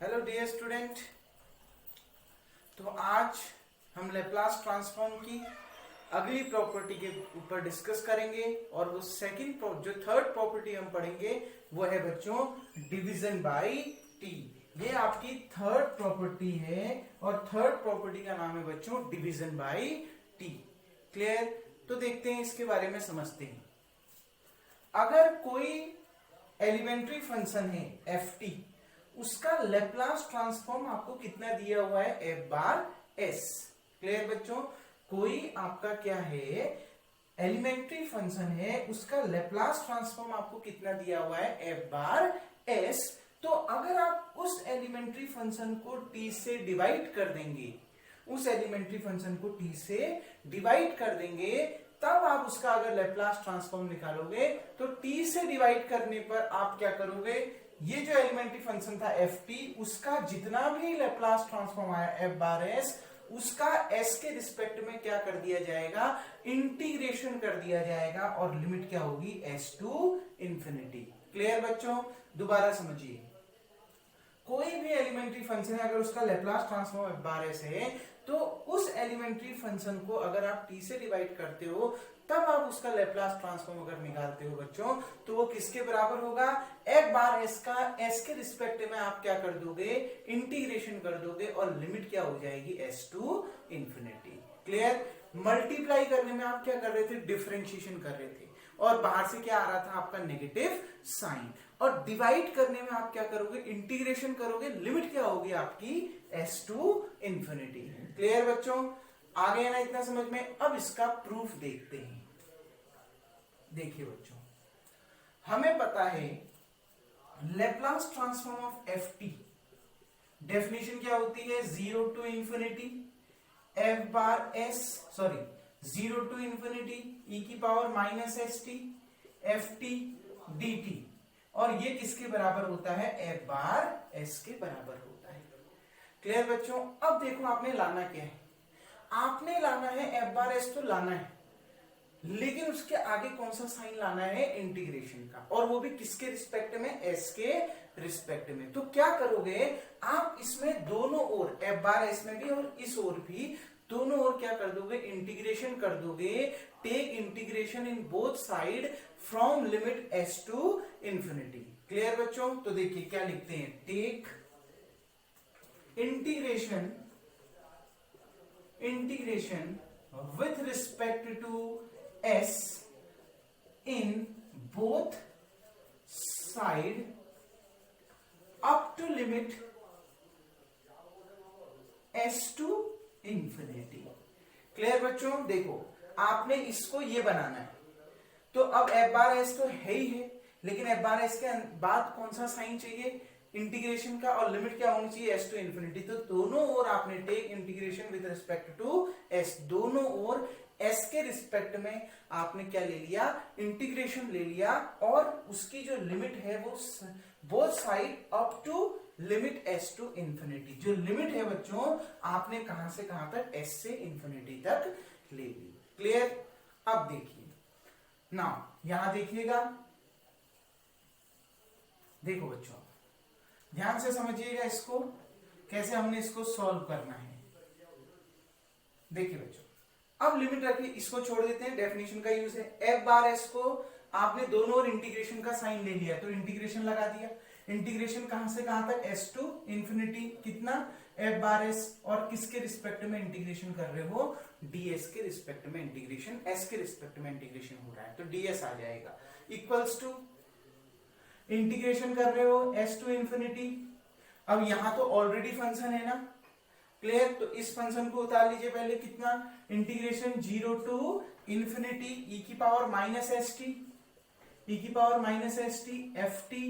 Hello dear student. तो आज हम लेप्लास ट्रांसफॉर्म की अगली प्रॉपर्टी के ऊपर डिस्कस करेंगे और वो जो थर्ड प्रॉपर्टी हम पढ़ेंगे वो है बच्चों डिवीजन बाय टी। ये आपकी थर्ड प्रॉपर्टी है और थर्ड प्रॉपर्टी का नाम है बच्चों डिवीजन बाय टी। क्लियर? तो देखते हैं इसके बारे में, समझते हैं। अगर कोई एलिमेंट्री फंक्शन है एफ टी, उसका लेप्लास ट्रांसफॉर्म आपको कितना दिया हुआ है? F bar S. क्लियर बच्चों? कोई आपका क्या है, एलिमेंट्री फंक्शन है, उसका लेप्लास ट्रांसफॉर्म आपको कितना दिया हुआ है? F bar S. तो अगर आप उस एलिमेंट्री फंक्शन को टी से डिवाइड कर देंगे, उस एलिमेंट्री फंक्शन को टी से डिवाइड कर देंगे, तब आप उसका अगर लेप्लास ट्रांसफॉर्म निकालोगे तो टी से डिवाइड करने पर आप क्या करोगे? ये जो एलिमेंट्री फंक्शन था एफ टी, उसका जितना भी लेप्लास ट्रांसफॉर्म आया एफ बार एस, उसका एस के रिस्पेक्ट में क्या कर दिया जाएगा? इंटीग्रेशन कर दिया जाएगा और लिमिट क्या होगी? S to infinity. क्लियर बच्चों? दोबारा समझिए, कोई भी एलिमेंट्री फंक्शन है, अगर उसका Laplace transform F bar S है, तो उस एलिमेंट्री फंक्शन को अगर आप टी से डिवाइड करते हो, तब आप उसका लेप्लास ट्रांसफॉर्म अगर निकालते हो बच्चों, तो वो किसके बराबर होगा? एफ बार एस का एस के रिस्पेक्ट में आप क्या कर दोगे? इंटीग्रेशन कर दोगे और लिमिट क्या हो जाएगी? S to infinity. Clear? Multiply करने में आप क्या कर रहे थे? डिफरेंशिएशन कर रहे थे और बाहर से क्या आ रहा था? आपका नेगेटिव साइन। और डिवाइड करने में आप क्या करोगे? इंटीग्रेशन करोगे, लिमिट क्या होगी आपकी? S to infinity. क्लियर बच्चों? आ गया ना इतना समझ में? अब इसका प्रूफ देखते हैं। देखिए बच्चों, हमें पता है Laplace transform of F T, definition क्या होती है? Zero to infinity F bar S, sorry, zero to infinity E की power minus S T F T D T, और ये किसके बराबर होता है? एफ बार एस के बराबर होता है। क्लियर बच्चों? अब देखो आपने लाना क्या है? आपने लाना है एफ बार एस, तो लाना है, लेकिन उसके आगे कौन सा साइन लाना है? इंटीग्रेशन का, और वो भी किसके रिस्पेक्ट में? एस के रिस्पेक्ट में। तो क्या करोगे आप? इसमें दोनों ओर, एफ बार एस में भी और इस ओर भी, दोनों ओर क्या कर दोगे? इंटीग्रेशन कर दोगे। Take integration in both side from limit S to infinity. Clear बच्चों? तो देखिए क्या लिखते हैं? Take integration with respect to s in both side up to limit s to infinity। Clear बच्चों? देखो आपने इसको ये बनाना है, तो अब एफ बार एस तो है ही है, लेकिन एफ बार एस के बाद कौन सा साइन चाहिए? इंटीग्रेशन का, और लिमिट क्या होनी चाहिए? S to infinity. तो दोनों ओर आपने take integration with respect to S, दोनों ओर एस के रिस्पेक्ट में आपने क्या ले लिया? इंटीग्रेशन ले लिया, और उसकी जो लिमिट है वो both side up to limit S to infinity. जो लिमिट है बच्चों, आपने कहां से कहां तक? एस से इंफिनिटी तक ले ली। क्लियर? अब देखिए ना, यहां देखिएगा, देखो बच्चों ध्यान से समझिएगा इसको, कैसे हमने इसको सॉल्व करना है। देखिए बच्चों, अब लिमिट रखिए, इसको छोड़ देते हैं, डेफिनेशन का यूज है। एफ बार एस को आपने दोनों ओर इंटीग्रेशन का साइन ले लिया, तो इंटीग्रेशन लगा दिया। इंटीग्रेशन कहां से कहां तक? S to infinity. कितना? एफ बार एस, और किसके रिस्पेक्ट में इंटीग्रेशन कर रहे हो? डीएस के रिस्पेक्ट में इंटीग्रेशन, एस के रिस्पेक्ट में इंटीग्रेशन हो रहा है, तो डीएस आ जाएगा। इक्वल्स टू इंटीग्रेशन कर रहे हो एस टू इंफिनिटी। अब यहां तो ऑलरेडी फंक्शन है ना, क्लियर? तो इस फंक्शन को उतार लीजिए पहले। कितना? Integration zero to infinity E की पावर माइनस एस टी, ई की power minus S T F T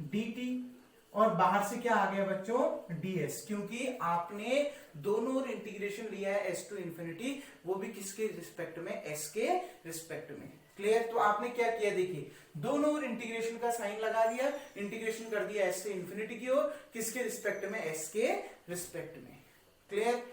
D T, और बाहर से क्या आ गया बच्चों? डीएस, क्योंकि आपने दोनों ओर इंटीग्रेशन लिया है एस टू इंफिनिटी, वो भी किसके रिस्पेक्ट में? एस के रिस्पेक्ट में। क्लियर? तो आपने क्या किया? देखिए दोनों ओर इंटीग्रेशन का साइन लगा दिया, इंटीग्रेशन कर दिया एस से इंफिनिटी की ओर, किसके रिस्पेक्ट में? एस के रिस्पेक्ट में। क्लियर?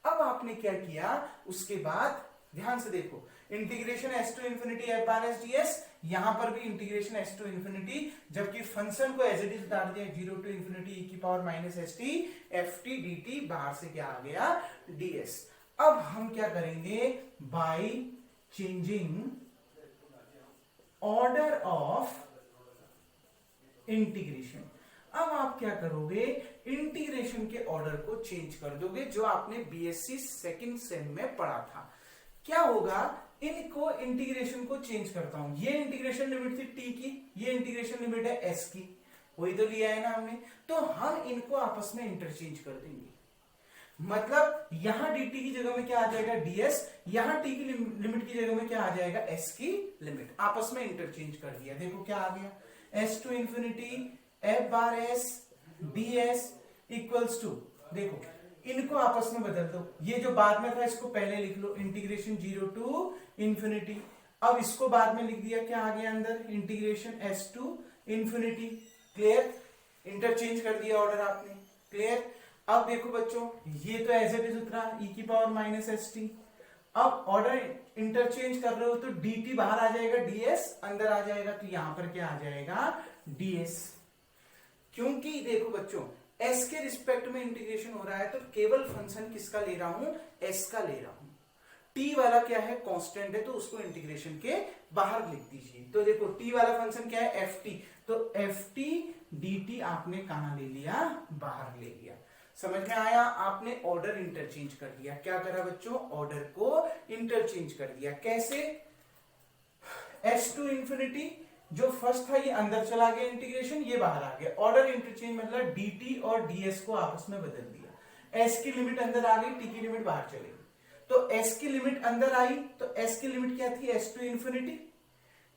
अब आपने क्या किया? उसके बाद ध्यान से देखो, integration S to infinity F bar S D S, यहां पर भी इंटीग्रेशन एस टू इन्फिनिटी, जबकि फंक्शन को एज इट इज उतार दिया 0 टू इन्फिनिटी ई की power minus S T F T D T, बाहर से क्या आ गया ds। अब हम क्या करेंगे, by changing order of integration, अब आप क्या करोगे, इंटीग्रेशन के ऑर्डर को चेंज कर दोगे, जो आपने बीएससी सेकंड सेम में पढ़ा था। क्या होगा, इनको इंटीग्रेशन को चेंज करता हूं, ये इंटीग्रेशन लिमिट थी टी की, ये इंटीग्रेशन लिमिट है एस की, वही तो लिया है ना हमने, तो हम इनको आपस में इंटरचेंज कर देंगे। मतलब यहां dt की जगह में क्या आ जाएगा ds, यहां t की लिमिट की जगह में क्या आ जाएगा s की लिमिट, आपस में इंटरचेंज कर दिया। देखो क्या आ गया, s to infinity f bar s ds equals to, देखो इनको आपस में बदल दो, ये जो बाद में था इसको पहले लिख लो, इंटीग्रेशन 0 टू इंफिनिटी, अब इसको बाद में लिख दिया, क्या आ गया अंदर, integration s to infinity. Clear, interchange कर दिया ऑर्डर आपने। क्लियर, अब देखो बच्चों, ये तो एज इट इज उतरा e की पावर माइनस एस टी, अब ऑर्डर इंटरचेंज कर रहे हो तो dt बाहर आ जाएगा, ds अंदर आ जाएगा, तो यहां पर क्या आ जाएगा ds। क्योंकि देखो बच्चों, s के रिस्पेक्ट में इंटीग्रेशन हो रहा है तो केवल फंक्शन किसका ले रहा हूं, s का ले रहा हूं। t वाला क्या है, कांस्टेंट है, तो उसको इंटीग्रेशन के बाहर लिख दीजिए। तो देखो t वाला फंक्शन क्या है, ft, तो ft dt आपने कहां ले लिया, बाहर ले लिया। समझ में आया, आपने ऑर्डर इंटरचेंज कर दिया। क्या करा बच्चों, ऑर्डर को इंटरचेंज कर दिया। कैसे, s टू इंफिनिटी जो फर्स्ट था ये अंदर चला गया इंटीग्रेशन, ये बाहर आ गया। ऑर्डर इंटरचेंज मतलब dt और ds को आपस में बदल दिया। s की लिमिट अंदर आ गई, t की लिमिट बाहर चलेगी, तो s की लिमिट अंदर आई, तो s की लिमिट क्या थी, s टू इंफिनिटी।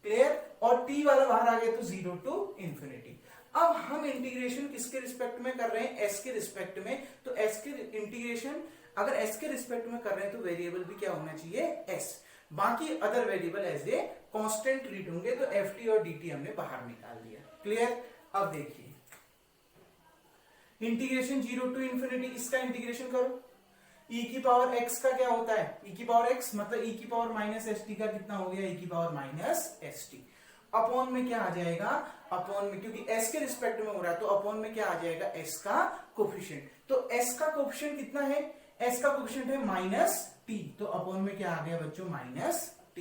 क्लियर, और t वाला बाहर आ गया तो 0 टू इंफिनिटी। अब हम इंटीग्रेशन किसके रिस्पेक्ट में कर रहे हैं, s के रिस्पेक्ट में, तो s के इंटीग्रेशन अगर s के रिस्पेक्ट में कर रहे हैं तो वेरिएबल भी क्या होना चाहिए, s, बाकी other variable as a constant treat होंगे, तो ft और dt हमने बाहर निकाल दिया। क्लियर, अब देखिए इंटीग्रेशन 0 टू इंफिनिटी, इसका इंटीग्रेशन करो, e की पावर x का क्या होता है, e की पावर x मतलब e की पावर माइनस एस टी का कितना हो गया, e की power minus S T, upon में क्या आ जाएगा, अपॉन में, क्योंकि s के रिस्पेक्ट में हो रहा है तो अपॉन में क्या आ जाएगा, s का कोफिशिएंट, तो s का कोफिशिएंट कितना है, s का कोफिशिएंट है माइनस t, तो अपॉन में क्या आ गया बच्चों, माइनस t,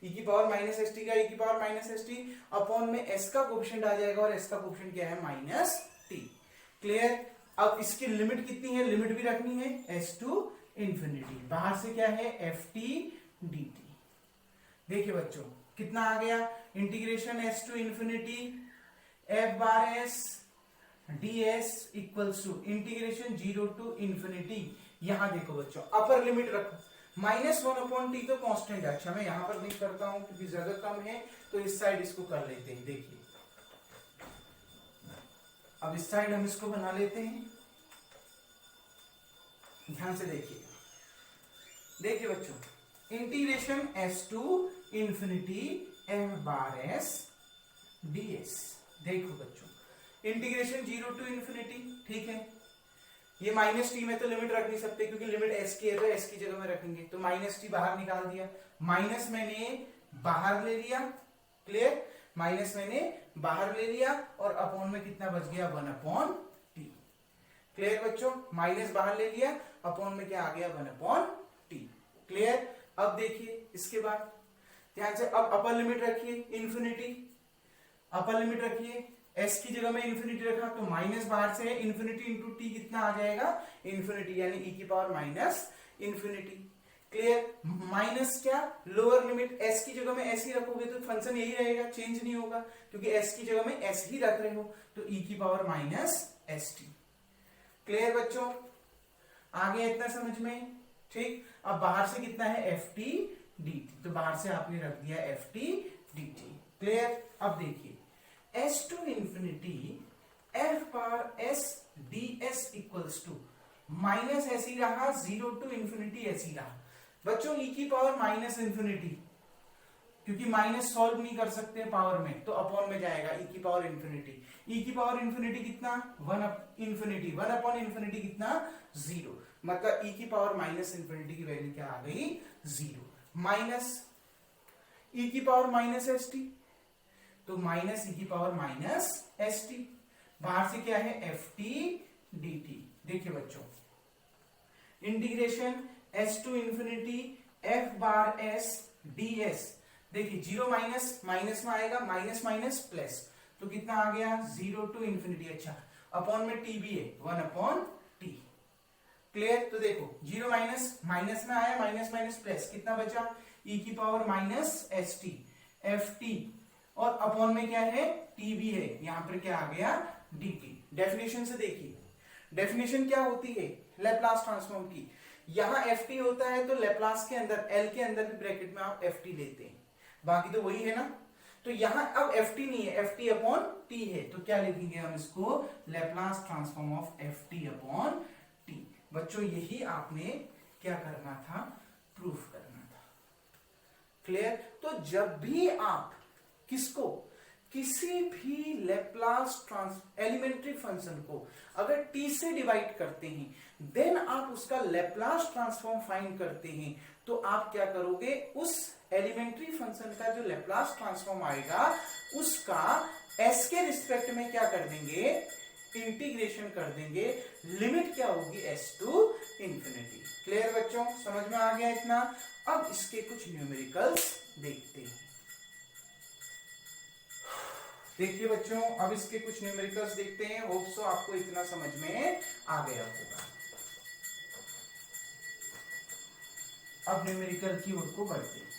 e की पावर माइनस एस टी का e की power minus S T, upon में s का कोफिशिएंट आ जाएगा, और s का कोफिशिएंट क्या है, माइनस t। क्लियर, अब इसकी लिमिट कितनी है, लिमिट भी रखनी है s टू इंफिनिटी, बाहर से क्या है, ft dt। देखिए बच्चों कितना आ गया, integration s to infinity f bar s ds equals to integration 0 to infinity. यहां देखो बच्चों अपर लिमिट रखो, -1/t तो कांस्टेंट है, अच्छा मैं यहां पर नहीं करता हूं क्योंकि जगह कम है, तो इस साइड इसको कर लेते हैं। देखिए अब इस साइड हम इसको बना लेते हैं, ध्यान से देखिए। देखिए बच्चों integration s to infinity f bar s ds, देखो बच्चों इंटीग्रेशन 0 टू इंफिनिटी, ठीक है, ये माइनस टी में तो लिमिट रख नहीं सकते क्योंकि लिमिट s की है, तो s की जगह में रखेंगे, तो माइनस टी बाहर निकाल दिया, माइनस मैंने बाहर ले लिया। क्लियर, माइनस मैंने बाहर ले लिया, और अपॉन में कितना बच गया, 1/t। क्लियर बच्चों, माइनस बाहर ले लिया, अपॉन में क्या आ गया, 1/t। क्लियर, अब देखिए इसके बाद ध्यान से, अब अपर लिमिट रखिए इंफिनिटी, अपर लिमिट रखिए, s की जगह में इंफिनिटी रखा तो माइनस बाहर से है, इंफिनिटी इंटू टी कितना आ जाएगा, इंफिनिटी, यानी e की power minus infinity. Clear, minus क्या, लोअर लिमिट, s की जगह में s ही रखोगे तो फंक्शन यही रहेगा, चेंज नहीं होगा, क्योंकि s की जगह में s ही रख रहे हो, तो e की power minus S T. Clear बच्चों, आ गया इतना समझ में, ठीक। अब बाहर से कितना है, एफ टी डी टी, तो बाहर से आपने रख दिया F T D T. Clear, अब देखिए s to infinity f power s ds equals to minus S ही रहा, 0 टू इंफिनिटी एस ही रहा। बच्चों e की पावर माइनस इंफिनिटी, क्योंकि माइनस सॉल्व नहीं कर सकते पावर में, तो अपॉन में जाएगा e की पावर इंफिनिटी। e की पावर इंफिनिटी कितना, 1 इंफिनिटी, 1 अपॉन इंफिनिटी कितना, 0, मतलब e की पावर माइनस इंफिनिटी की वैल्यू क्या आ गई, 0। माइनस ई की पावर माइनस एस टी, तो माइनस ई की पावर माइनस एस टी, बाहर से क्या है एफ टी डी टी। देखिए बच्चों, integration S to infinity F bar S D s, देखिए जीरो माइनस माइनस में आएगा, माइनस माइनस प्लस, तो कितना आ गया जीरो टू इंफिनिटी, अच्छा अपॉन में टी भी है, वन अपॉन टी। क्लियर? तो देखो जीरो माइनस माइनस में आया, माइनस माइनस प्लस, कितना बचा ई की power minus S T F T, और अपॉन में क्या है टी भी है, यहां पर क्या आ गया डी टी। डेफिनेशन से देखिए, डेफिनेशन क्या होती है लैप्लास ट्रांसफॉर्म की, यहां एफ टी होता है तो लैप्लास के अंदर एल के अंदर भी ब्रैकेट में आप एफ टी लेते हैं, बाकी तो वही है ना। तो यहां अब एफ टी नहीं है, एफ टी अपॉन टी है, तो क्या लिखेंगे हम इसको, Laplace transform of F T upon T. बच्चों यही आपने क्या करना था, प्रूफ करना था। क्लियर? तो जब भी आप किसको, किसी भी लैप्लास एलिमेंट्री फंक्शन को अगर t से डिवाइड करते हैं, देन आप उसका लैप्लास ट्रांसफॉर्म फाइंड करते हैं, तो आप क्या करोगे, उस एलिमेंट्री फंक्शन का जो लैप्लास ट्रांसफॉर्म आएगा उसका s के रिस्पेक्ट में क्या कर देंगे, इंटीग्रेशन कर देंगे, लिमिट क्या होगी s टू इंफिनिटी। क्लियर बच्चों, समझ में आ गया इतना? अब इसके कुछ न्यूमेरिकल्स देखते हैं। देखिए बच्चों, अब इसके कुछ न्यूमेरिकल्स देखते हैं, होप सो आपको इतना समझ में आ गया होगा। अब न्यूमेरिकल की ओर को बढ़ते हैं।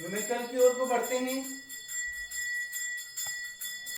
न्यूमेरिकल की ओर को बढ़ते हैं।